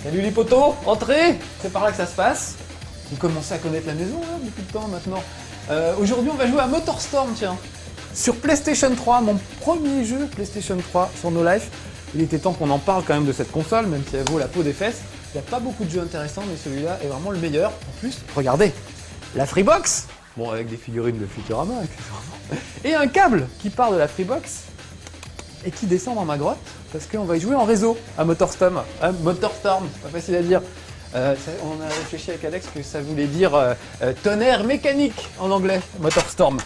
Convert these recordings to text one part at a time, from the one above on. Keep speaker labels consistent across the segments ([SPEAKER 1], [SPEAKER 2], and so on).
[SPEAKER 1] Salut les potos, entrez. C'est par là que ça se passe. Vous commencez à connaître la maison hein, depuis le temps maintenant. Aujourd'hui on va jouer à MotorStorm, tiens. Sur PlayStation 3, mon premier jeu PlayStation 3 sur No Life. Il était temps qu'on en parle quand même de cette console, même si elle vaut la peau des fesses. Il n'y a pas beaucoup de jeux intéressants, mais celui-là est vraiment le meilleur. En plus, regardez, la Freebox, bon avec des figurines de Futurama, accessoirement, et un câble qui part de la Freebox et qui descend dans ma grotte, parce qu'on va y jouer en réseau à MotorStorm. MotorStorm, pas facile à dire. On a réfléchi avec Alex que ça voulait dire tonnerre mécanique en anglais, MotorStorm.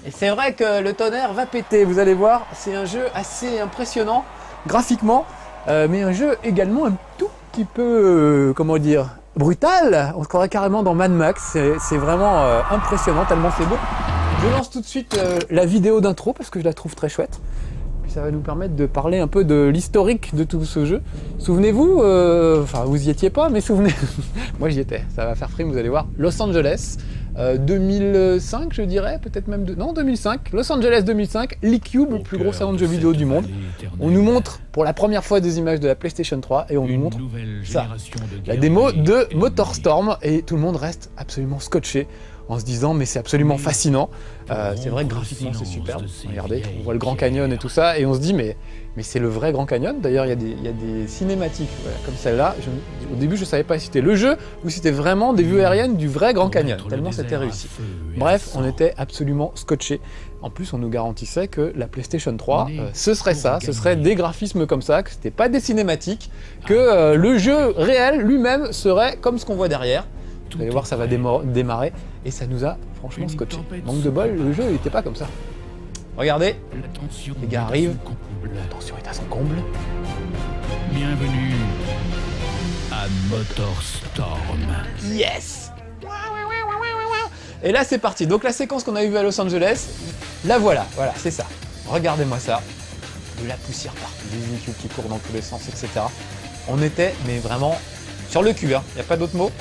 [SPEAKER 1] Et c'est vrai que le tonnerre va péter, vous allez voir, c'est un jeu assez impressionnant graphiquement, mais un jeu également un tout petit peu, comment dire, brutal. On se croirait carrément dans Mad Max, c'est vraiment impressionnant tellement c'est beau. Je lance tout de suite la vidéo d'intro parce que je la trouve très chouette. Ça va nous permettre de parler un peu de l'historique de tout ce jeu. Souvenez-vous, enfin vous y étiez pas, mais souvenez, moi j'y étais, ça va faire frime, vous allez voir. Los Angeles, 2005 je dirais, peut-être même, non 2005, Los Angeles 2005, l'E-Cube, le plus gros salon de jeux vidéo du monde. On nous montre pour la première fois des images de la PlayStation 3 et on nous montre ça, la démo de MotorStorm et tout le monde reste absolument scotché en se disant mais c'est absolument fascinant. C'est vrai que graphiquement c'est superbe, regardez, on voit le Grand Canyon et tout ça et on se dit mais c'est le vrai Grand Canyon. D'ailleurs il y a des cinématiques voilà, comme celle-là. Au début je savais pas si c'était le jeu ou si c'était vraiment des vues aériennes du vrai Grand Canyon, tellement c'était réussi. Bref, on était absolument scotché. En plus on nous garantissait que la PlayStation 3 ce serait ça, ce serait des graphismes comme ça, que c'était pas des cinématiques, que le jeu réel lui-même serait comme ce qu'on voit derrière. Vous allez voir, ça va démarrer et ça nous a franchement scotché. Manque de bol, le jeu il n'était pas comme ça. Regardez, les gars arrivent, la tension est à son comble.
[SPEAKER 2] Bienvenue à MotorStorm.
[SPEAKER 1] Yes! Et là c'est parti, donc la séquence qu'on a vue à Los Angeles, la voilà, c'est ça. Regardez-moi ça, de la poussière partout, des véhicules qui courent dans tous les sens, etc. On était, mais vraiment... sur le cul, il n'y a pas d'autre mot.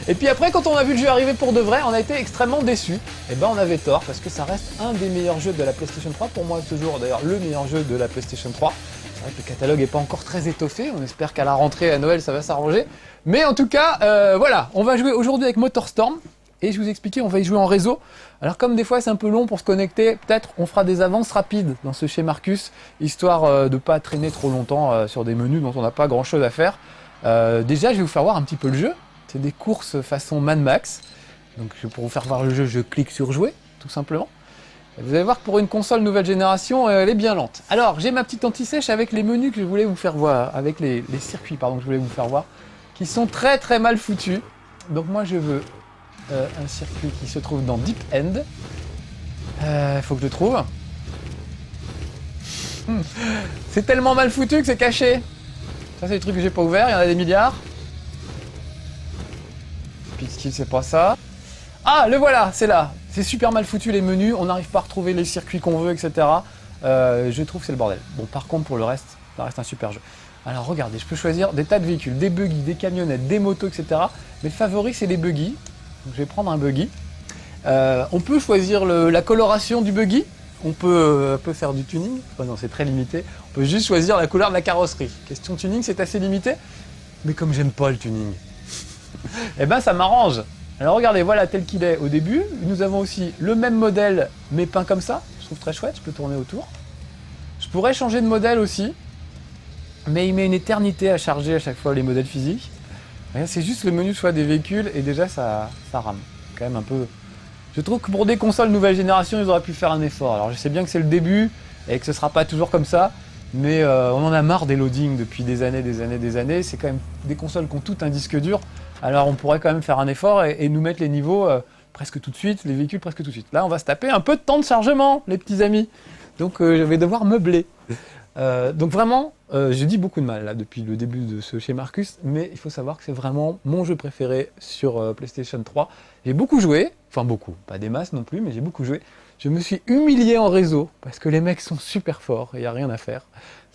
[SPEAKER 1] Et puis après, quand on a vu le jeu arriver pour de vrai, on a été extrêmement déçus. Et ben on avait tort, parce que ça reste un des meilleurs jeux de la PlayStation 3. Pour moi, toujours d'ailleurs le meilleur jeu de la PlayStation 3. C'est vrai que le catalogue n'est pas encore très étoffé. On espère qu'à la rentrée, à Noël, ça va s'arranger. Mais en tout cas, voilà, on va jouer aujourd'hui avec MotorStorm. Et je vous expliquais, on va y jouer en réseau. Alors comme des fois c'est un peu long pour se connecter, peut-être on fera des avances rapides dans ce chez Marcus, histoire de ne pas traîner trop longtemps sur des menus dont on n'a pas grand-chose à faire. Déjà, je vais vous faire voir un petit peu le jeu. C'est des courses façon Mad Max. Donc, pour vous faire voir le jeu, je clique sur jouer, tout simplement. Et vous allez voir que pour une console nouvelle génération, elle est bien lente. Alors, j'ai ma petite anti-sèche avec les menus que je voulais vous faire voir, avec les circuits, pardon, que je voulais vous faire voir, qui sont très très mal foutus. Donc, moi, je veux un circuit qui se trouve dans Deep End. Il faut que je le trouve. C'est tellement mal foutu que c'est caché. Ça c'est des trucs que j'ai pas ouverts, il y en a des milliards. Pitskill c'est pas ça. Ah le voilà, c'est là. C'est super mal foutu les menus, on n'arrive pas à retrouver les circuits qu'on veut, etc. Je trouve que c'est le bordel. Bon par contre pour le reste, ça reste un super jeu. Alors regardez, je peux choisir des tas de véhicules, des buggy, des camionnettes, des motos, etc. Mes favoris c'est les buggy. Donc je vais prendre un buggy. On peut choisir la coloration du buggy. On peut faire du tuning, oh non c'est très limité, on peut juste choisir la couleur de la carrosserie. Question tuning c'est assez limité, mais comme j'aime pas le tuning, eh ben ça m'arrange. Alors regardez, voilà tel qu'il est au début, nous avons aussi le même modèle mais peint comme ça, je trouve très chouette, je peux tourner autour. Je pourrais changer de modèle aussi, mais il met une éternité à charger à chaque fois les modèles physiques. C'est juste le menu choix des véhicules et déjà ça rame, quand même un peu... Je trouve que pour des consoles nouvelle génération, ils auraient pu faire un effort. Alors je sais bien que c'est le début et que ce sera pas toujours comme ça, mais on en a marre des loadings depuis des années. C'est quand même des consoles qui ont tout un disque dur. Alors on pourrait quand même faire un effort et nous mettre les niveaux presque tout de suite, les véhicules presque tout de suite. Là on va se taper un peu de temps de chargement, les petits amis. Donc je vais devoir meubler. Donc vraiment, je dis beaucoup de mal là depuis le début de ce chez Marcus, mais il faut savoir que c'est vraiment mon jeu préféré sur PlayStation 3. J'ai beaucoup joué, enfin beaucoup, pas des masses non plus, mais j'ai beaucoup joué. Je me suis humilié en réseau parce que les mecs sont super forts et il n'y a rien à faire.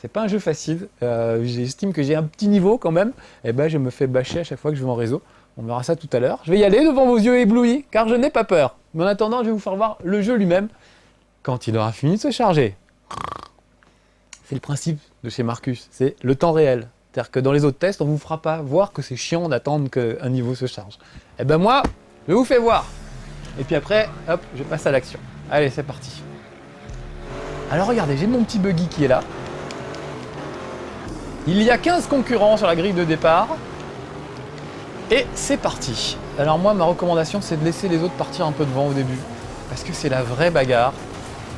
[SPEAKER 1] C'est pas un jeu facile, j'estime que j'ai un petit niveau quand même, et ben je me fais bâcher à chaque fois que je vais en réseau. On verra ça tout à l'heure. Je vais y aller devant vos yeux éblouis, car je n'ai pas peur. Mais en attendant, je vais vous faire voir le jeu lui-même quand il aura fini de se charger. C'est le principe de chez Marcus, c'est le temps réel. C'est-à-dire que dans les autres tests, on vous fera pas voir que c'est chiant d'attendre qu'un niveau se charge. Et ben moi, je vous fais voir. Et puis après, hop, je passe à l'action. Allez, c'est parti. Alors regardez, j'ai mon petit buggy qui est là. Il y a 15 concurrents sur la grille de départ. Et c'est parti. Alors moi, ma recommandation, c'est de laisser les autres partir un peu devant au début. Parce que c'est la vraie bagarre.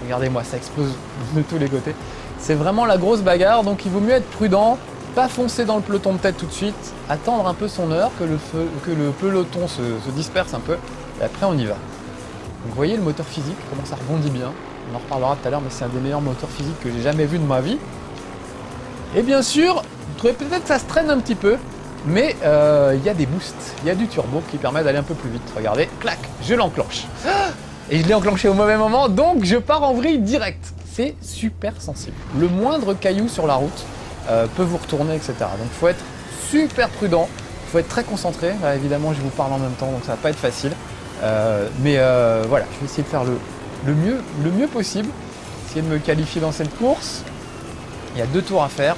[SPEAKER 1] Regardez-moi, ça explose de tous les côtés. C'est vraiment la grosse bagarre, donc il vaut mieux être prudent, pas foncer dans le peloton de tête tout de suite, attendre un peu son heure, que le peloton se disperse un peu, et après on y va. Donc vous voyez le moteur physique, comment ça rebondit bien. On en reparlera tout à l'heure, mais c'est un des meilleurs moteurs physiques que j'ai jamais vu de ma vie. Et bien sûr, vous trouvez peut-être que ça se traîne un petit peu, mais il y a des boosts, il y a du turbo qui permet d'aller un peu plus vite. Regardez, clac, je l'enclenche. Et je l'ai enclenché au mauvais moment, donc je pars en vrille direct. C'est super sensible. Le moindre caillou sur la route peut vous retourner, etc. Donc il faut être super prudent, il faut être très concentré. Là, évidemment, je vous parle en même temps, donc ça va pas être facile. Mais voilà, je vais essayer de faire le mieux possible. Essayer de me qualifier dans cette course. Il y a 2 tours à faire.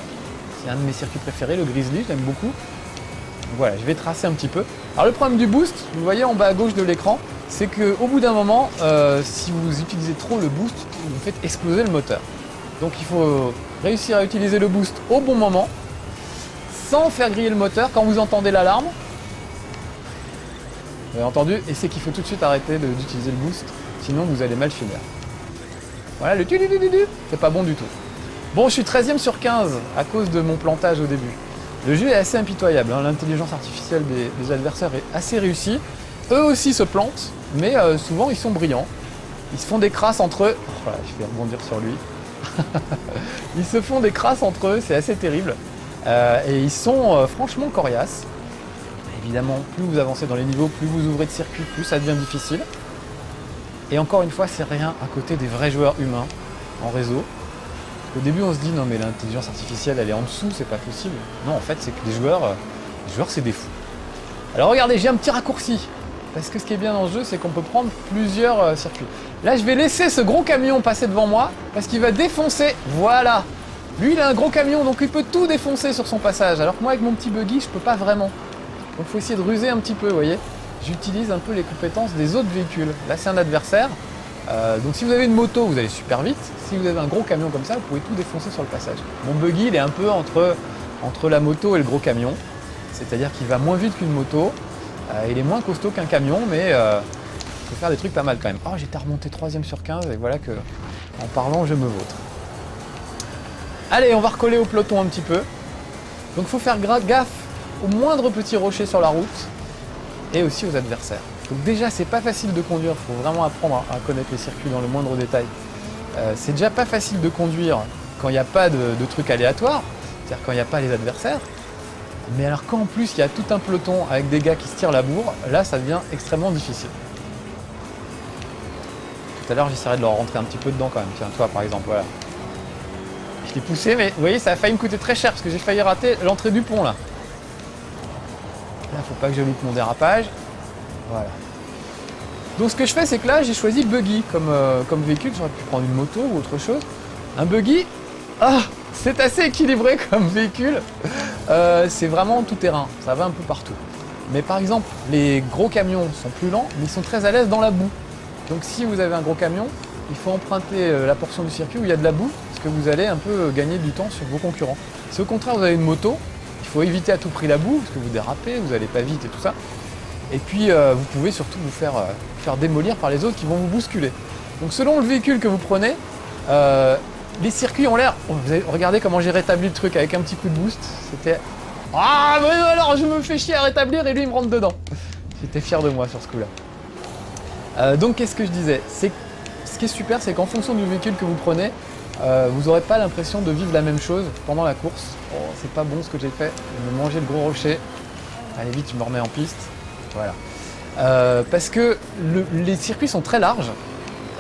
[SPEAKER 1] C'est un de mes circuits préférés, le Grizzly, je l'aime beaucoup. Donc voilà, je vais tracer un petit peu. Alors le problème du boost, vous voyez en bas à gauche de l'écran, c'est qu'au bout d'un moment, si vous utilisez trop le boost, vous faites exploser le moteur. Donc il faut réussir à utiliser le boost au bon moment, sans faire griller le moteur quand vous entendez l'alarme. Vous avez entendu? Et c'est qu'il faut tout de suite arrêter d'utiliser le boost, sinon vous allez mal finir. Voilà, le tu-du-du-du-du, c'est pas bon du tout. Bon, je suis 13e sur 15 à cause de mon plantage au début. Le jeu est assez impitoyable, hein. L'intelligence artificielle des adversaires est assez réussie. Eux aussi se plantent, mais souvent ils sont brillants. Ils se font des crasses entre eux. Oh, voilà, je vais rebondir sur lui. Ils se font des crasses entre eux, c'est assez terrible. Et ils sont franchement coriaces. Évidemment, plus vous avancez dans les niveaux, plus vous ouvrez de circuits, plus ça devient difficile. Et encore une fois, c'est rien à côté des vrais joueurs humains en réseau. Au début, on se dit non mais l'intelligence artificielle, elle est en dessous, c'est pas possible. Non, en fait, c'est que les joueurs, c'est des fous. Alors regardez, j'ai un petit raccourci. Parce que ce qui est bien dans ce jeu, c'est qu'on peut prendre plusieurs circuits. Là, je vais laisser ce gros camion passer devant moi, parce qu'il va défoncer. Voilà. Lui, il a un gros camion, donc il peut tout défoncer sur son passage. Alors que moi, avec mon petit buggy, je peux pas vraiment. Donc il faut essayer de ruser un petit peu, vous voyez. J'utilise un peu les compétences des autres véhicules. Là, c'est un adversaire. Donc si vous avez une moto, vous allez super vite. Si vous avez un gros camion comme ça, vous pouvez tout défoncer sur le passage. Mon buggy, il est un peu entre la moto et le gros camion. C'est-à-dire qu'il va moins vite qu'une moto. Il est moins costaud qu'un camion, mais il faut faire des trucs pas mal quand même. Oh, j'étais remonté 3e sur 15 et voilà que, en parlant, je me vautre. Allez, on va recoller au peloton un petit peu. Donc il faut faire gaffe aux moindres petits rochers sur la route et aussi aux adversaires. Donc déjà, c'est pas facile de conduire, il faut vraiment apprendre à connaître les circuits dans le moindre détail. C'est déjà pas facile de conduire quand il n'y a pas de trucs aléatoires, c'est-à-dire quand il n'y a pas les adversaires. Mais alors quand en plus il y a tout un peloton avec des gars qui se tirent la bourre, là ça devient extrêmement difficile. Tout à l'heure j'essaierai de leur rentrer un petit peu dedans quand même. Tiens, toi par exemple, voilà. Je l'ai poussé, mais vous voyez, ça a failli me coûter très cher parce que j'ai failli rater l'entrée du pont là. Là, faut pas que je loupe mon dérapage. Voilà. Donc ce que je fais, c'est que là j'ai choisi buggy comme véhicule. J'aurais pu prendre une moto ou autre chose. Un buggy, c'est assez équilibré comme véhicule. C'est vraiment tout terrain, ça va un peu partout. Mais par exemple, les gros camions sont plus lents, mais ils sont très à l'aise dans la boue. Donc si vous avez un gros camion, il faut emprunter la portion du circuit où il y a de la boue, parce que vous allez un peu gagner du temps sur vos concurrents. Si au contraire vous avez une moto, il faut éviter à tout prix la boue, parce que vous dérapez, vous n'allez pas vite et tout ça. Et puis vous pouvez surtout vous faire démolir par les autres qui vont vous bousculer. Donc selon le véhicule que vous prenez, les circuits ont l'air... Regardez comment j'ai rétabli le truc avec un petit coup de boost. C'était... Ah, mais alors je me fais chier à rétablir et lui il me rentre dedans. J'étais fier de moi sur ce coup-là. Donc qu'est-ce que je disais? Ce qui est super, c'est qu'en fonction du véhicule que vous prenez, vous n'aurez pas l'impression de vivre la même chose pendant la course. Oh, c'est pas bon ce que j'ai fait. Je me mangeais le gros rocher. Allez vite, je me remets en piste. Voilà. Parce que les circuits sont très larges.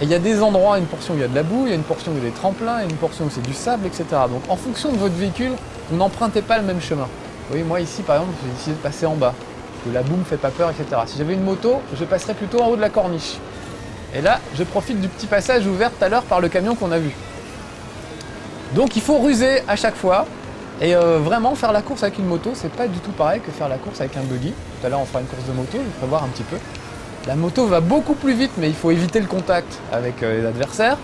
[SPEAKER 1] Et il y a des endroits, une portion où il y a de la boue, il y a une portion où il y a des tremplins, il y a une portion où c'est du sable, etc. Donc en fonction de votre véhicule, vous n'empruntez pas le même chemin. Vous voyez, moi ici par exemple, j'ai décidé de passer en bas, parce que la boue me fait pas peur, etc. Si j'avais une moto, je passerais plutôt en haut de la corniche. Et là, je profite du petit passage ouvert tout à l'heure par le camion qu'on a vu. Donc il faut ruser à chaque fois. Et vraiment, faire la course avec une moto, c'est pas du tout pareil que faire la course avec un buggy. Tout à l'heure, on fera une course de moto, je vais prévoir un petit peu. La moto va beaucoup plus vite, mais il faut éviter le contact avec les adversaires.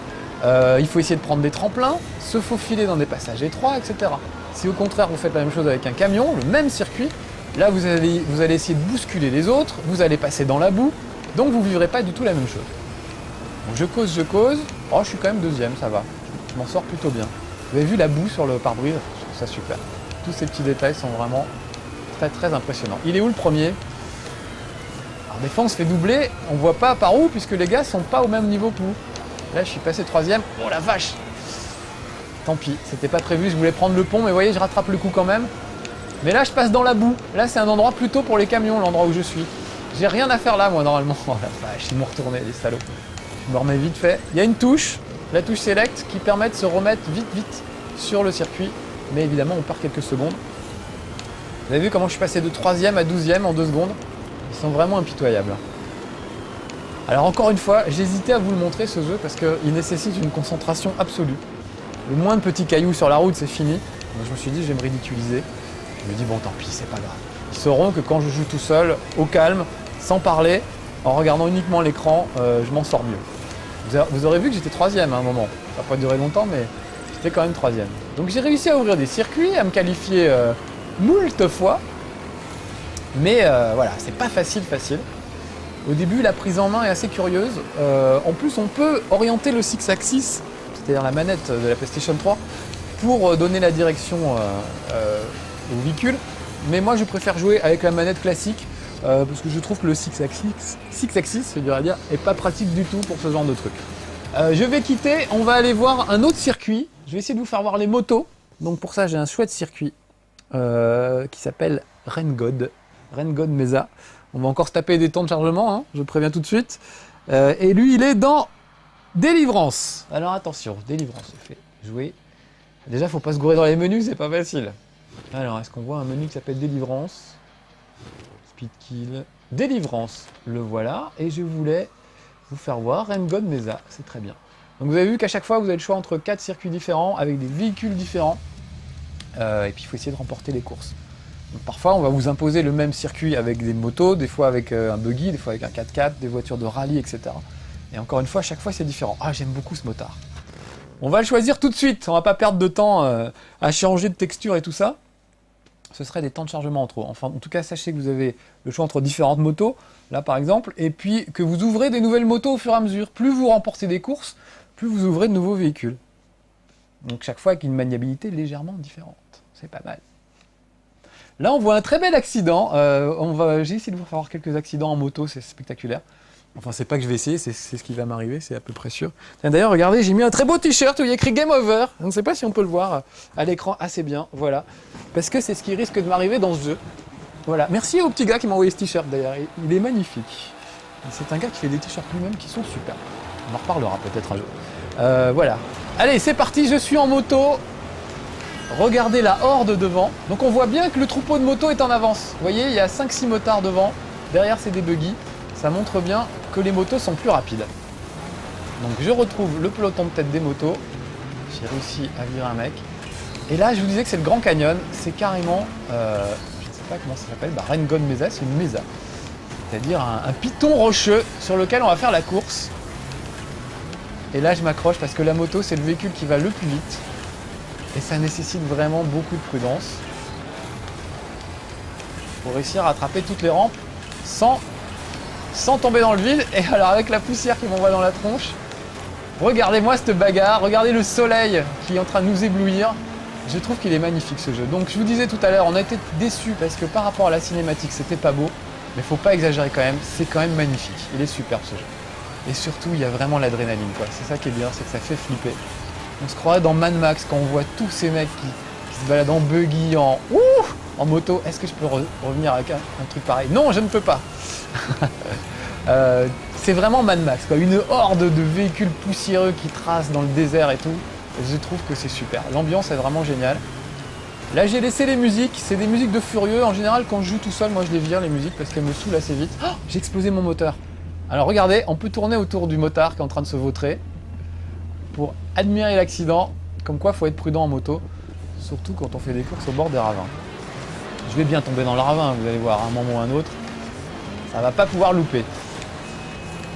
[SPEAKER 1] Il faut essayer de prendre des tremplins, se faufiler dans des passages étroits, etc. Si au contraire, vous faites la même chose avec un camion, le même circuit, là, vous allez essayer de bousculer les autres, vous allez passer dans la boue, donc vous ne vivrez pas du tout la même chose. Donc je cause. Oh, je suis quand même deuxième, ça va. Je m'en sors plutôt bien. Vous avez vu la boue sur le pare-brise? Je trouve ça super. Tous ces petits détails sont vraiment très très impressionnants. Il est où le premier? Alors des fois on se fait doubler, on voit pas par où puisque les gars sont pas au même niveau que vous. Là je suis passé troisième. Oh la vache! Tant pis, c'était pas prévu, je voulais prendre le pont, mais vous voyez je rattrape le coup quand même. Mais là je passe dans la boue. Là c'est un endroit plutôt pour les camions, l'endroit où je suis. J'ai rien à faire là moi normalement. Oh la vache, ils m'ont retourné les salauds. Je me remets vite fait. Il y a une touche, la touche Select, qui permet de se remettre vite sur le circuit. Mais évidemment, on perd quelques secondes. Vous avez vu comment je suis passé de 3e à 12e en 2 secondes? Ils sont vraiment impitoyables. Alors encore une fois, j'hésitais à vous le montrer ce jeu parce qu'il nécessite une concentration absolue. Le moins de petits cailloux sur la route, c'est fini. Donc je me suis dit, je vais me ridiculiser. Je me dis, bon tant pis, c'est pas grave. Ils sauront que quand je joue tout seul, au calme, sans parler, en regardant uniquement l'écran, je m'en sors mieux. Vous aurez vu que j'étais 3e à un moment. Ça n'a pas duré longtemps, mais j'étais quand même 3e. Donc j'ai réussi à ouvrir des circuits, à me qualifier moult fois. Mais voilà, c'est pas facile. Au début, la prise en main est assez curieuse. En plus, on peut orienter le Six-Axis, c'est-à-dire la manette de la PlayStation 3, pour donner la direction au véhicule. Mais moi, je préfère jouer avec la manette classique, parce que je trouve que le Six-Axis, c'est dur à dire, est pas pratique du tout pour ce genre de truc. Je vais quitter, on va aller voir un autre circuit. Je vais essayer de vous faire voir les motos. Donc pour ça, j'ai un chouette circuit qui s'appelle Rengod Mesa. On va encore se taper des temps de chargement, hein, je préviens tout de suite. Et lui, il est dans Délivrance. Alors attention, Délivrance, je fais jouer. Déjà, faut pas se gourer dans les menus, c'est pas facile. Alors, est-ce qu'on voit un menu qui s'appelle Délivrance? Speed Kill. Délivrance, le voilà. Et je voulais vous faire voir Rengod Mesa, c'est très bien. Donc vous avez vu qu'à chaque fois, vous avez le choix entre 4 circuits différents, avec des véhicules différents. Et puis, il faut essayer de remporter les courses. Donc, parfois, on va vous imposer le même circuit avec des motos, des fois avec un buggy, des fois avec un 4x4, des voitures de rallye, etc. Et encore une fois, à chaque fois, c'est différent. Ah, j'aime beaucoup ce motard. On va le choisir tout de suite. On va pas perdre de temps à changer de texture et tout ça. Ce serait des temps de chargement en trop. Enfin, en tout cas, sachez que vous avez le choix entre différentes motos, là par exemple, et puis que vous ouvrez des nouvelles motos au fur et à mesure. Plus vous remportez des courses, plus vous ouvrez de nouveaux véhicules. Donc chaque fois avec une maniabilité légèrement différente. C'est pas mal. Là, on voit un très bel accident. J'ai essayé de vous faire voir quelques accidents en moto, c'est spectaculaire. Enfin, c'est pas que je vais essayer, c'est ce qui va m'arriver, c'est à peu près sûr. D'ailleurs, regardez, j'ai mis un très beau t-shirt où il y a écrit Game Over. Je ne sais pas si on peut le voir à l'écran assez bien, voilà. Parce que c'est ce qui risque de m'arriver dans ce jeu. Voilà. Merci au petit gars qui m'a envoyé ce t-shirt d'ailleurs, il est magnifique. C'est un gars qui fait des t-shirts lui-même qui sont super. On en reparlera peut-être un jour. Voilà. Allez, c'est parti, je suis en moto. Regardez la horde devant. Donc on voit bien que le troupeau de motos est en avance. Vous voyez, il y a 5-6 motards devant. Derrière, c'est des buggy. Ça montre bien que les motos sont plus rapides. Donc je retrouve le peloton de tête des motos. J'ai réussi à virer un mec. Et là, je vous disais que c'est le Grand Canyon. C'est carrément, je ne sais pas comment ça s'appelle, Rengod Mesa, c'est une mesa. C'est-à-dire un piton rocheux sur lequel on va faire la course. Et là, je m'accroche parce que la moto, c'est le véhicule qui va le plus vite. Et ça nécessite vraiment beaucoup de prudence. Pour réussir à attraper toutes les rampes sans tomber dans le vide. Et alors avec la poussière qui m'envoie dans la tronche, regardez-moi cette bagarre, regardez le soleil qui est en train de nous éblouir. Je trouve qu'il est magnifique ce jeu. Donc je vous disais tout à l'heure, on a été déçus parce que par rapport à la cinématique, c'était pas beau. Mais faut pas exagérer quand même, c'est quand même magnifique. Il est superbe ce jeu. Et surtout, il y a vraiment l'adrénaline, quoi. C'est ça qui est bien, c'est que ça fait flipper. On se croirait dans Mad Max quand on voit tous ces mecs qui se baladent en buggy, en moto. Est-ce que je peux revenir avec un truc pareil? Non, je ne peux pas. C'est vraiment Mad Max, quoi. Une horde de véhicules poussiéreux qui tracent dans le désert et tout. Je trouve que c'est super. L'ambiance est vraiment géniale. Là, j'ai laissé les musiques. C'est des musiques de furieux. En général, quand je joue tout seul, moi, je les vire, les musiques, parce qu'elles me saoulent assez vite. Oh, j'ai explosé mon moteur. Alors, regardez, on peut tourner autour du motard qui est en train de se vautrer pour admirer l'accident. Comme quoi, il faut être prudent en moto. surtout quand on fait des courses au bord des ravins. Je vais bien tomber dans le ravin, vous allez voir, à un moment ou à un autre. Ça va pas pouvoir louper.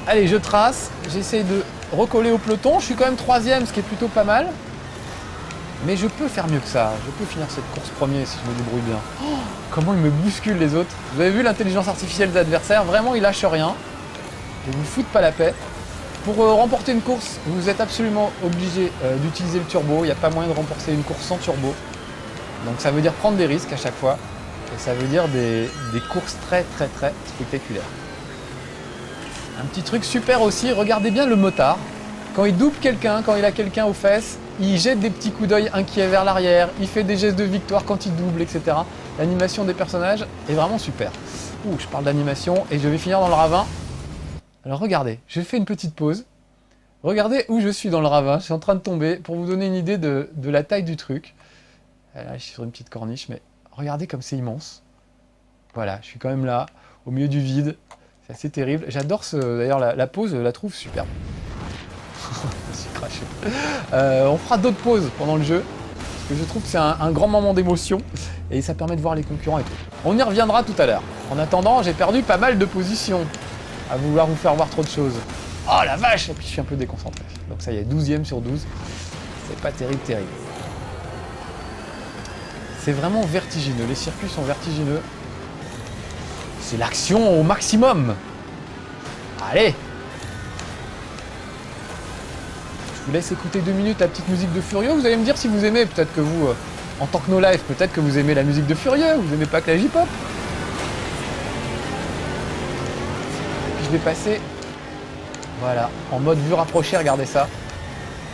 [SPEAKER 1] Allez, je trace, j'essaye de recoller au peloton. Je suis quand même 3ème, ce qui est plutôt pas mal. Mais je peux faire mieux que ça. Je peux finir cette course premier si je me débrouille bien. Oh, comment ils me bousculent les autres. Vous avez vu l'intelligence artificielle des adversaires. Vraiment, ils lâchent rien. Ils vous foutent pas la paix. Pour remporter une course, vous êtes absolument obligé d'utiliser le turbo. Il n'y a pas moyen de remporter une course sans turbo. Donc ça veut dire prendre des risques à chaque fois. Et ça veut dire des courses très spectaculaires. Un petit truc super aussi, regardez bien le motard. Quand il double quelqu'un, quand il a quelqu'un aux fesses, il jette des petits coups d'œil inquiets vers l'arrière, il fait des gestes de victoire quand il double, etc. L'animation des personnages est vraiment super. Ouh, je parle d'animation et je vais finir dans le ravin. Alors regardez, je fais une petite pause. Regardez où je suis dans le ravin, je suis en train de tomber pour vous donner une idée de la taille du truc. Là, je suis sur une petite corniche, mais regardez comme c'est immense. Voilà, je suis quand même là, au milieu du vide. C'est assez terrible. J'adore d'ailleurs la pause, je la trouve superbe. Je me suis craché. On fera d'autres pauses pendant le jeu, parce que je trouve que c'est un grand moment d'émotion, et ça permet de voir les concurrents et tout. On y reviendra tout à l'heure. En attendant, j'ai perdu pas mal de positions, à vouloir vous faire voir trop de choses. Oh la vache! Et puis je suis un peu déconcentré. Donc ça y est, 12ème sur 12. C'est pas terrible. C'est vraiment vertigineux, les circuits sont vertigineux. C'est l'action au maximum. Allez! Je vous laisse écouter 2 minutes la petite musique de Furieux. Vous allez me dire si vous aimez, peut-être que vous, en tant que no life, peut-être que vous aimez la musique de Furieux, vous aimez pas que la J-pop. Puis je vais passer, voilà, en mode vue rapprochée, regardez ça.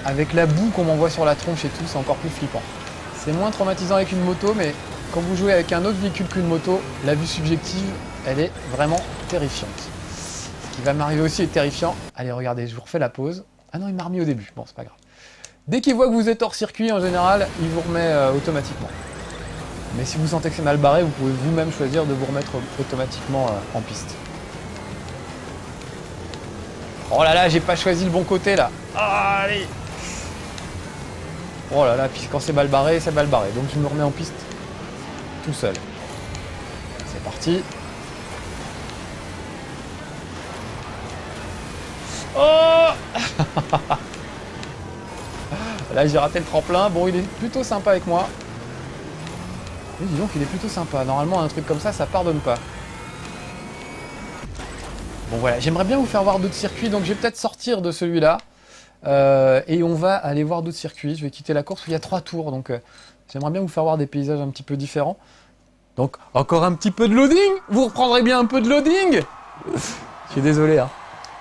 [SPEAKER 1] Avec la boue qu'on m'envoie sur la tronche et tout, c'est encore plus flippant. C'est moins traumatisant avec une moto, mais quand vous jouez avec un autre véhicule qu'une moto, la vue subjective, elle est vraiment terrifiante. Ce qui va m'arriver aussi est terrifiant. Allez, regardez, je vous refais la pause. Ah non, il m'a remis au début. Bon, c'est pas grave. Dès qu'il voit que vous êtes hors circuit, en général, il vous remet automatiquement. Mais si vous sentez que c'est mal barré, vous pouvez vous-même choisir de vous remettre automatiquement en piste. Oh là là, j'ai pas choisi le bon côté, là. Ah, allez! Oh là là, puis quand c'est mal barré, c'est mal barré. Donc je me remets en piste tout seul. C'est parti. Oh! Là j'ai raté le tremplin. Bon, il est plutôt sympa avec moi. Oui, dis donc, il est plutôt sympa. Normalement, un truc comme ça pardonne pas. Bon voilà, j'aimerais bien vous faire voir d'autres circuits, donc je vais peut-être sortir de celui-là. Et on va aller voir d'autres circuits. Je vais quitter la course où il y a 3 tours, donc j'aimerais bien vous faire voir des paysages un petit peu différents. Donc encore un petit peu de loading. Vous reprendrez bien un peu de loading. Je suis désolé, hein.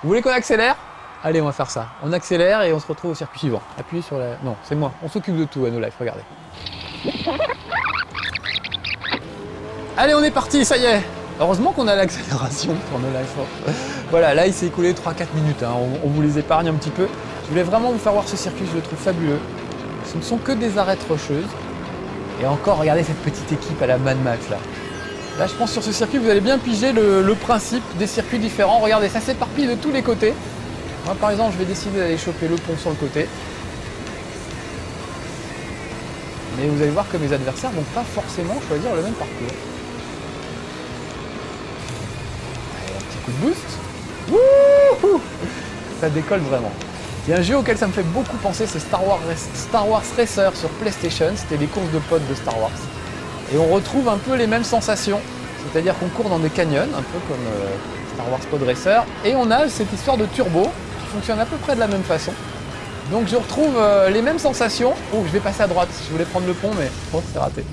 [SPEAKER 1] Vous voulez qu'on accélère? Allez, on va faire ça. On accélère et on se retrouve au circuit suivant. Appuyez sur la... Non, c'est moi. On s'occupe de tout à No Life, regardez. Allez, on est parti, ça y est. Heureusement qu'on a l'accélération sur No Life. Voilà, là il s'est écoulé 3-4 minutes. Hein. On vous les épargne un petit peu. Je voulais vraiment vous faire voir ce circuit, je le trouve fabuleux. Ce ne sont que des arêtes rocheuses. Et encore, regardez cette petite équipe à la Mad Max là. Là, je pense sur ce circuit, vous allez bien piger le principe des circuits différents. Regardez, ça s'éparpille de tous les côtés. Moi, par exemple, je vais décider d'aller choper le pont sur le côté. Mais vous allez voir que mes adversaires ne vont pas forcément choisir le même parcours. Allez, un petit coup de boost. Wouhou! Ça décolle vraiment. Il y a un jeu auquel ça me fait beaucoup penser, c'est Star Wars Racer sur PlayStation. C'était les courses de potes de Star Wars. Et on retrouve un peu les mêmes sensations. C'est-à-dire qu'on court dans des canyons, un peu comme Star Wars Pod Racer. Et on a cette histoire de turbo qui fonctionne à peu près de la même façon. Donc je retrouve les mêmes sensations. Oh, je vais passer à droite. Je voulais prendre le pont, mais bon, c'est raté.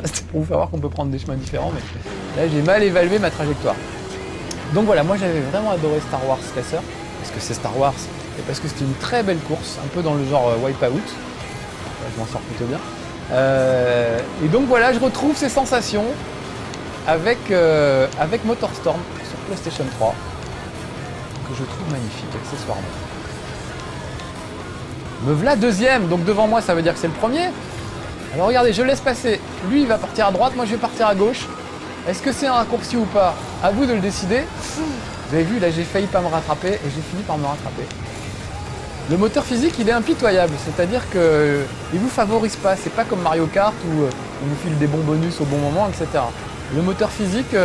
[SPEAKER 1] C'est pour vous faire voir qu'on peut prendre des chemins différents, mais là j'ai mal évalué ma trajectoire. Donc voilà, moi j'avais vraiment adoré Star Wars Racer, parce que c'est Star Wars, et parce que c'était une très belle course, un peu dans le genre Wipeout. Je m'en sors plutôt bien. Et donc voilà, je retrouve ces sensations avec MotorStorm sur PlayStation 3, que je trouve magnifique accessoirement. Me voilà deuxième, donc devant moi ça veut dire que c'est le premier. Alors regardez, je laisse passer, lui il va partir à droite, moi je vais partir à gauche. Est-ce que c'est un raccourci ou pas? À vous de le décider. Vous avez vu, là j'ai failli pas me rattraper et j'ai fini par me rattraper. Le moteur physique, il est impitoyable, c'est-à-dire que il vous favorise pas. C'est pas comme Mario Kart où on vous file des bons bonus au bon moment, etc. Le moteur physique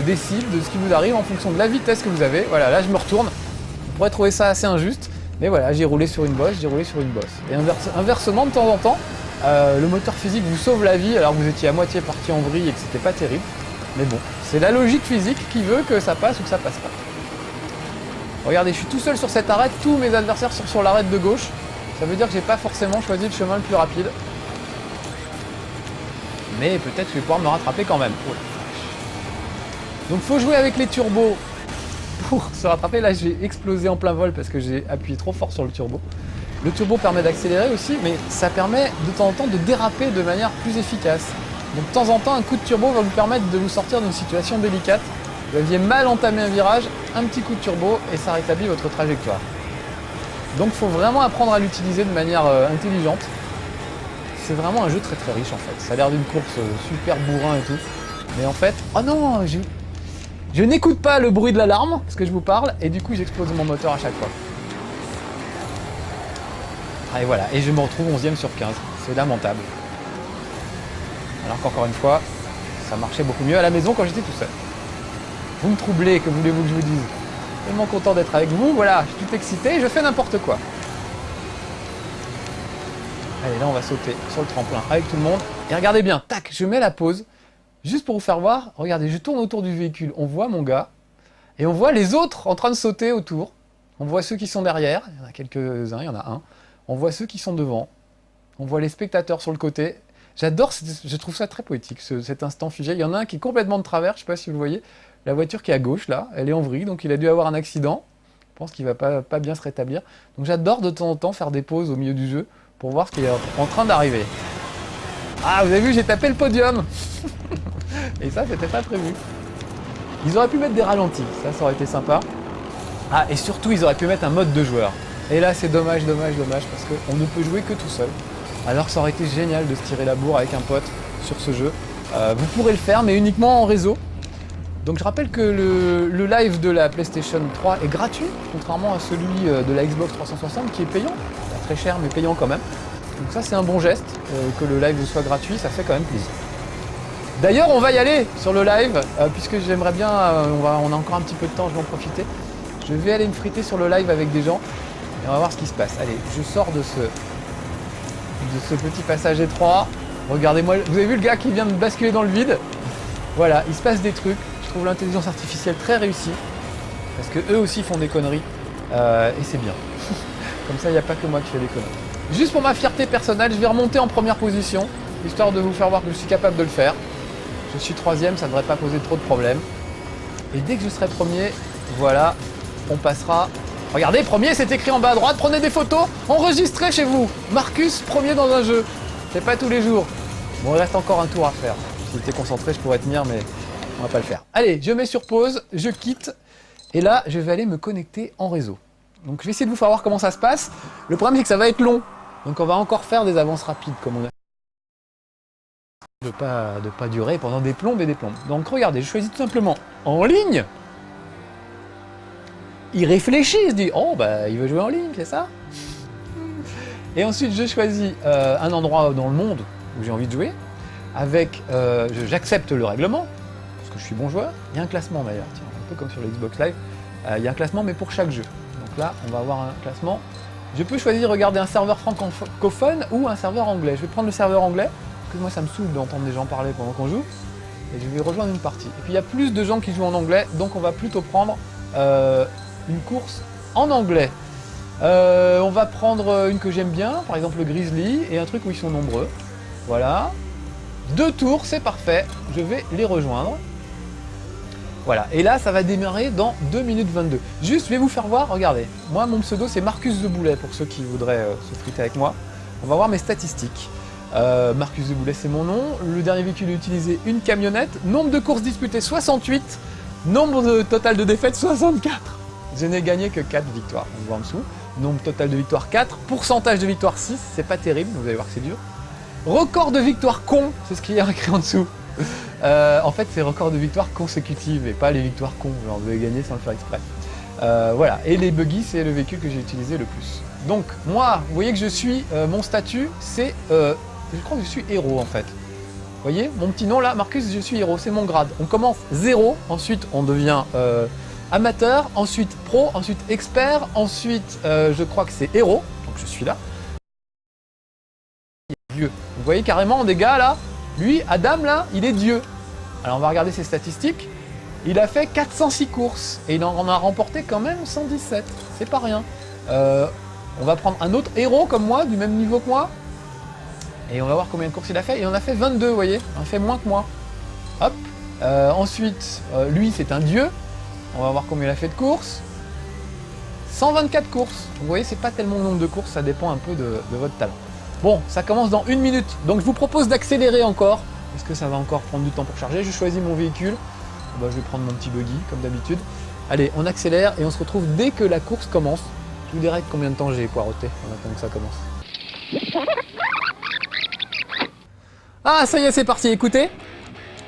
[SPEAKER 1] décide de ce qui vous arrive en fonction de la vitesse que vous avez. Voilà, là je me retourne. Vous pourrez trouver ça assez injuste, mais voilà, j'ai roulé sur une bosse, j'ai roulé sur une bosse. Et inversement, de temps en temps, le moteur physique vous sauve la vie alors que vous étiez à moitié parti en vrille et que c'était pas terrible. Mais bon, c'est la logique physique qui veut que ça passe ou que ça passe pas. Regardez, je suis tout seul sur cette arête, tous mes adversaires sont sur l'arête de gauche. Ça veut dire que j'ai pas forcément choisi le chemin le plus rapide. Mais peut-être que je vais pouvoir me rattraper quand même. Oh la vache. Donc faut jouer avec les turbos pour se rattraper. Là j'ai explosé en plein vol parce que j'ai appuyé trop fort sur le turbo. Le turbo permet d'accélérer aussi, mais ça permet de temps en temps de déraper de manière plus efficace. Donc de temps en temps, un coup de turbo va vous permettre de vous sortir d'une situation délicate. Vous aviez mal entamé un virage, un petit coup de turbo et ça rétablit votre trajectoire. Donc il faut vraiment apprendre à l'utiliser de manière intelligente. C'est vraiment un jeu très très riche en fait. Ça a l'air d'une course super bourrin et tout. Mais en fait, oh non, je n'écoute pas le bruit de l'alarme parce que je vous parle et du coup j'explose mon moteur à chaque fois. Ah, et voilà, et je me retrouve 11e sur 15. C'est lamentable. Alors qu'encore une fois, ça marchait beaucoup mieux à la maison quand j'étais tout seul. Vous me troublez, que voulez-vous que je vous dise? Tellement content d'être avec vous, voilà, je suis tout excité et je fais n'importe quoi. Allez, là on va sauter sur le tremplin avec tout le monde. Et regardez bien, tac, je mets la pause. Juste pour vous faire voir, regardez, je tourne autour du véhicule, on voit mon gars. Et on voit les autres en train de sauter autour. On voit ceux qui sont derrière, il y en a quelques-uns, il y en a un. On voit ceux qui sont devant. On voit les spectateurs sur le côté. J'adore, je trouve ça très poétique, cet instant figé. Il y en a un qui est complètement de travers, je ne sais pas si vous le voyez. La voiture qui est à gauche, là, elle est en vrille, donc il a dû avoir un accident. Je pense qu'il ne va pas bien se rétablir. Donc j'adore de temps en temps faire des pauses au milieu du jeu pour voir ce qui est en train d'arriver. Ah, vous avez vu, j'ai tapé le podium. Et ça, c'était pas prévu. Ils auraient pu mettre des ralentis, ça aurait été sympa. Ah, et surtout, ils auraient pu mettre un mode de joueur. Et là, c'est dommage, parce qu'on ne peut jouer que tout seul. Alors ça aurait été génial de se tirer la bourre avec un pote sur ce jeu. Vous pourrez le faire, mais uniquement en réseau. Donc je rappelle que le live de la PlayStation 3 est gratuit, contrairement à celui de la Xbox 360 qui est payant. Pas très cher, mais payant quand même. Donc ça, c'est un bon geste, que le live soit gratuit, ça fait quand même plaisir. D'ailleurs, on va y aller sur le live, puisque j'aimerais bien, on a encore un petit peu de temps, je vais en profiter. Je vais aller me friter sur le live avec des gens, et on va voir ce qui se passe. Allez, je sors de ce petit passage étroit. Regardez-moi, vous avez vu le gars qui vient de basculer dans le vide? Voilà, il se passe des trucs. Je trouve l'intelligence artificielle très réussie, parce que eux aussi font des conneries, et c'est bien. Comme ça, il n'y a pas que moi qui fais des conneries. Juste pour ma fierté personnelle, je vais remonter en première position, histoire de vous faire voir que je suis capable de le faire. Je suis 3e, ça ne devrait pas poser trop de problèmes. Et dès que je serai premier, voilà, on passera. Regardez, premier, c'est écrit en bas à droite, prenez des photos, enregistrez chez vous. Marcus, premier dans un jeu. C'est pas tous les jours. Bon, il reste encore un tour à faire. Si j'étais concentré, je pourrais tenir, mais on va pas le faire. Allez, je mets sur pause, je quitte, et là, je vais aller me connecter en réseau. Donc je vais essayer de vous faire voir comment ça se passe. Le problème, c'est que ça va être long. Donc on va encore faire des avances rapides, comme on a de pas durer pendant des plombes et des plombes. Donc regardez, je choisis tout simplement en ligne. Il réfléchit, il se dit, oh bah il veut jouer en ligne, c'est ça? Et ensuite je choisis un endroit dans le monde où j'ai envie de jouer, avec, j'accepte le règlement, parce que je suis bon joueur. Il y a un classement d'ailleurs, tiens, un peu comme sur le Xbox Live, il y a un classement mais pour chaque jeu. Donc là, on va avoir un classement. Je peux choisir regarder un serveur francophone ou un serveur anglais. Je vais prendre le serveur anglais, parce que moi ça me saoule d'entendre des gens parler pendant qu'on joue. Et je vais rejoindre une partie. Et puis il y a plus de gens qui jouent en anglais, donc on va plutôt prendre une course en anglais. On va prendre une que j'aime bien, par exemple le Grizzly, et un truc où ils sont nombreux. Voilà. 2 tours, c'est parfait. Je vais les rejoindre. Voilà, et là ça va démarrer dans 2 minutes 22. Juste, je vais vous faire voir, regardez. Moi, mon pseudo, c'est Marcus The Boulet, pour ceux qui voudraient se friter avec moi. On va voir mes statistiques. Marcus The Boulet, c'est mon nom. Le dernier véhicule utilisé, une camionnette. Nombre de courses disputées, 68. Nombre total de défaites, 64. Je n'ai gagné que 4 victoires, on voit en dessous. Nombre total de victoires, 4. Pourcentage de victoires, 6. C'est pas terrible, vous allez voir que c'est dur. Record de victoires con, c'est ce qu'il y a écrit en dessous. En fait, c'est record de victoires consécutives et pas les victoires cons. Genre, vous avez gagné sans le faire exprès. Voilà, et les buggy, c'est le véhicule que j'ai utilisé le plus. Donc moi, vous voyez que je suis, mon statut, c'est, je crois que je suis héros en fait. Vous voyez, mon petit nom là, Marcus, je suis héros, c'est mon grade. On commence 0, ensuite on devient amateur, ensuite pro, ensuite expert, ensuite je crois que c'est héros, donc je suis là. Dieu. Vous voyez carrément des gars là, lui, Adam là, il est Dieu. Alors on va regarder ses statistiques. Il a fait 406 courses et il en a remporté quand même 117. C'est pas rien. On va prendre un autre héros comme moi, du même niveau que moi. Et on va voir combien de courses il a fait. Il en a fait 22, vous voyez. Il en fait moins que moi. Hop. Ensuite, lui, c'est un dieu. On va voir combien il a fait de courses. 124 courses. Vous voyez, c'est pas tellement le nombre de courses, ça dépend un peu de votre talent. Bon, ça commence dans 1 minute. Donc je vous propose d'accélérer encore. Parce que ça va encore prendre du temps pour charger. Je choisis mon véhicule. Bah, je vais prendre mon petit buggy, comme d'habitude. Allez, on accélère et on se retrouve dès que la course commence. Je vous dirai combien de temps j'ai poireauté en attendant que ça commence. Ah, ça y est, c'est parti, écoutez.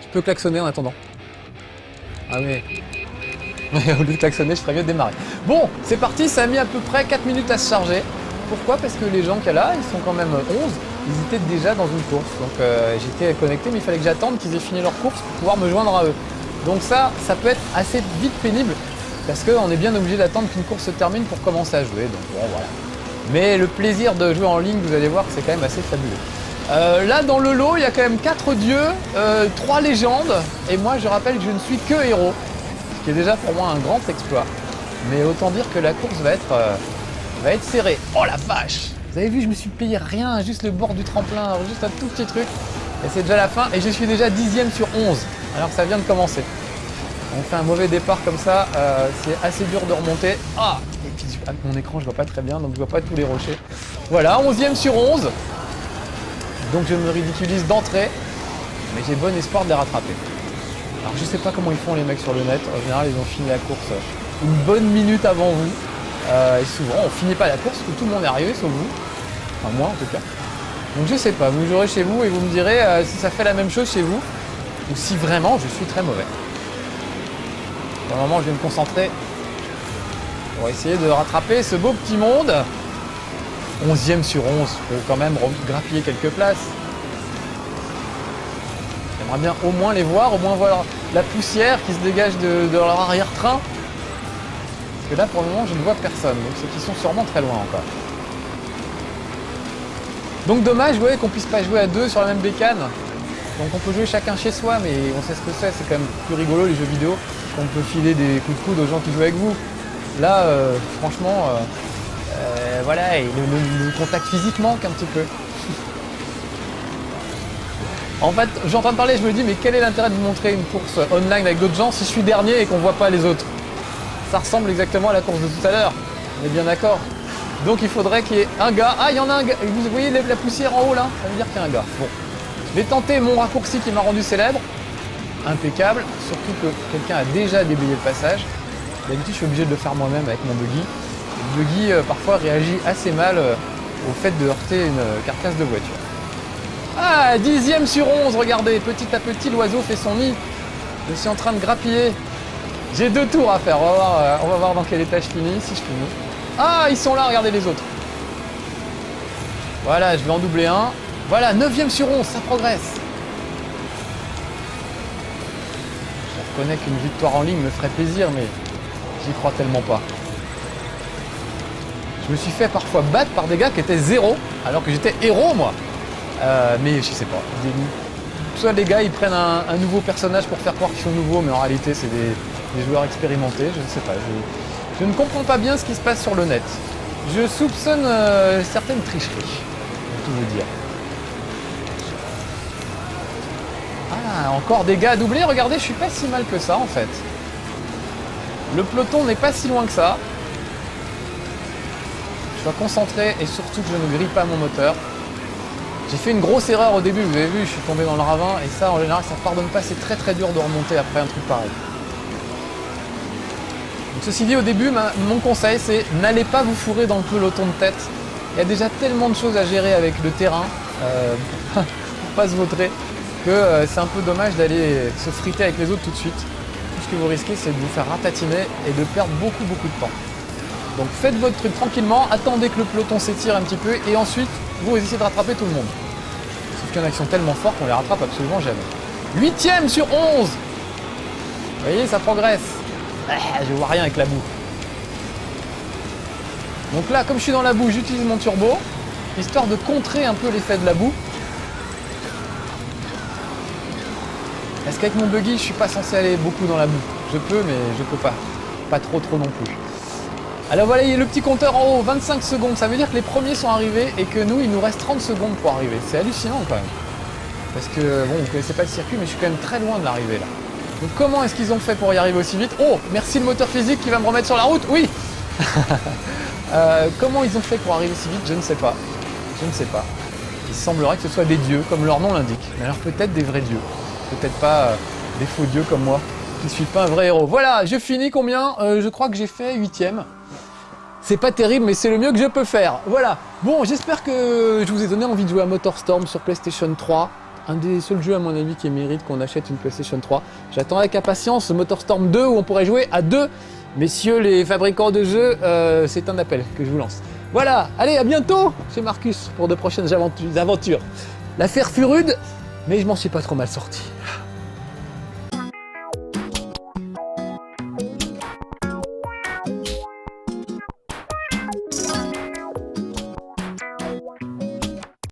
[SPEAKER 1] Je peux klaxonner en attendant. Ah oui. Au lieu de klaxonner, je ferais mieux de démarrer. Bon, c'est parti, ça a mis à peu près 4 minutes à se charger. Pourquoi? Parce que les gens qu'il y a là, ils sont quand même 11. Ils étaient déjà dans une course. Donc j'étais connecté, mais il fallait que j'attende qu'ils aient fini leur course pour pouvoir me joindre à eux. Donc ça peut être assez vite pénible. Parce qu'on est bien obligé d'attendre qu'une course se termine pour commencer à jouer. Donc bon, voilà. Mais le plaisir de jouer en ligne, vous allez voir que c'est quand même assez fabuleux. Là, dans le lot, il y a quand même 4 dieux, 3 légendes. Et moi, je rappelle que je ne suis que héros. Ce qui est déjà pour moi un grand exploit. Mais autant dire que la course va être serrée. Oh la vache! Vous avez vu, je me suis payé rien, juste le bord du tremplin, juste un tout petit truc. Et c'est déjà la fin. Et je suis déjà 10e sur 11. Alors que ça vient de commencer. On fait un mauvais départ comme ça, c'est assez dur de remonter. Ah! Et puis avec mon écran, je vois pas très bien, donc je vois pas tous les rochers. Voilà, 11e sur 11. Donc je me ridiculise d'entrée, mais j'ai bon espoir de les rattraper. Alors je sais pas comment ils font les mecs sur le net. En général, ils ont fini la course une bonne minute avant vous. Et souvent, on finit pas la course, parce que tout le monde est arrivé, sauf vous. Enfin, moi en tout cas. Donc je sais pas, vous jouerez chez vous et vous me direz si ça fait la même chose chez vous, ou si vraiment je suis très mauvais. Pour le moment, je vais me concentrer pour essayer de rattraper ce beau petit monde. 11e sur 11, je peux quand même grappiller quelques places. J'aimerais bien au moins les voir, au moins voir la poussière qui se dégage de leur arrière-train. Parce que là, pour le moment, je ne vois personne, donc c'est qu'ils sont sûrement très loin encore. Donc dommage, vous voyez, qu'on puisse pas jouer à deux sur la même bécane. Donc on peut jouer chacun chez soi, mais on sait ce que c'est quand même plus rigolo les jeux vidéo. On peut filer des coups de coude aux gens qui jouent avec vous. Là, franchement, voilà, et le contact physique manque un petit peu. En fait, j'entends parler, je me dis, mais quel est l'intérêt de vous montrer une course online avec d'autres gens si je suis dernier et qu'on voit pas les autres? Ça ressemble exactement à la course de tout à l'heure, on est bien d'accord. Donc il faudrait qu'il y ait un gars. Ah, il y en a un gars, vous voyez la poussière en haut là? Ça veut dire qu'il y a un gars. Bon, je vais tenter mon raccourci qui m'a rendu célèbre. Impeccable, surtout que quelqu'un a déjà déblayé le passage. D'habitude, je suis obligé de le faire moi-même avec mon buggy. Le buggy, parfois, réagit assez mal au fait de heurter une carcasse de voiture. Ah, 10e sur 11, regardez, petit à petit, l'oiseau fait son nid. Je suis en train de grappiller. J'ai 2 tours à faire, on va voir dans quel état je finis, si je finis. Ah, ils sont là, regardez les autres. Voilà, je vais en doubler un. Voilà, 9e sur 11, ça progresse. Je reconnais qu'une victoire en ligne me ferait plaisir, mais j'y crois tellement pas. Je me suis fait parfois battre par des gars qui étaient 0, alors que j'étais héros, moi. Mais je sais pas. Soit les gars, ils prennent un nouveau personnage pour faire croire qu'ils sont nouveaux, mais en réalité, c'est des joueurs expérimentés. Je ne sais pas. Je ne comprends pas bien ce qui se passe sur le net. Je soupçonne certaines tricheries, pour tout vous dire. Ah, encore des gars à doubler. Regardez, je suis pas si mal que ça, en fait. Le peloton n'est pas si loin que ça. Je dois concentrer et surtout que je ne grille pas mon moteur. J'ai fait une grosse erreur au début, vous avez vu, je suis tombé dans le ravin et ça en général ça ne pardonne pas, c'est très très dur de remonter après un truc pareil. Donc, ceci dit, au début, mon conseil c'est n'allez pas vous fourrer dans le peloton de tête. Il y a déjà tellement de choses à gérer avec le terrain pour pas se vautrer que c'est un peu dommage d'aller se friter avec les autres tout de suite. ce que vous risquez, c'est de vous faire ratatiner et de perdre beaucoup de temps. Donc faites votre truc tranquillement, attendez que le peloton s'étire un petit peu et ensuite vous essayez de rattraper tout le monde. Sauf qu'il y en a qui sont tellement forts qu'on les rattrape absolument jamais. 8ème sur 11. Vous voyez, ça progresse. Je vois rien avec la boue. Donc là, comme je suis dans la boue, j'utilise mon turbo, histoire de contrer un peu l'effet de la boue. Parce qu'avec mon buggy, je suis pas censé aller beaucoup dans la boue. Je peux, mais je peux pas. Pas trop non plus. Alors voilà, il y a le petit compteur en haut, 25 secondes. Ça veut dire que les premiers sont arrivés et que nous, il nous reste 30 secondes pour arriver. C'est hallucinant quand même. Parce que, bon, vous connaissez pas le circuit, mais je suis quand même très loin de l'arrivée là. Donc comment est-ce qu'ils ont fait pour y arriver aussi vite? Oh, merci le moteur physique qui va me remettre sur la route. Oui. Comment ils ont fait pour arriver si vite? Je ne sais pas. Je ne sais pas. Il semblerait que ce soit des dieux, comme leur nom l'indique. Mais alors peut-être des vrais dieux. Peut-être pas des faux dieux comme moi, qui ne suis pas un vrai héros. Voilà, je finis combien? Je crois que j'ai fait 8ème. C'est pas terrible, mais c'est le mieux que je peux faire. Voilà. Bon, j'espère que je vous ai donné envie de jouer à MotorStorm sur PlayStation 3. Un des seuls jeux, à mon avis, qui mérite qu'on achète une PlayStation 3. J'attends avec impatience MotorStorm 2, où on pourrait jouer à 2. Messieurs les fabricants de jeux, c'est un appel que je vous lance. Voilà, allez, à bientôt chez Marcus pour de prochaines aventures. L'affaire fut rude, mais je m'en suis pas trop mal sorti.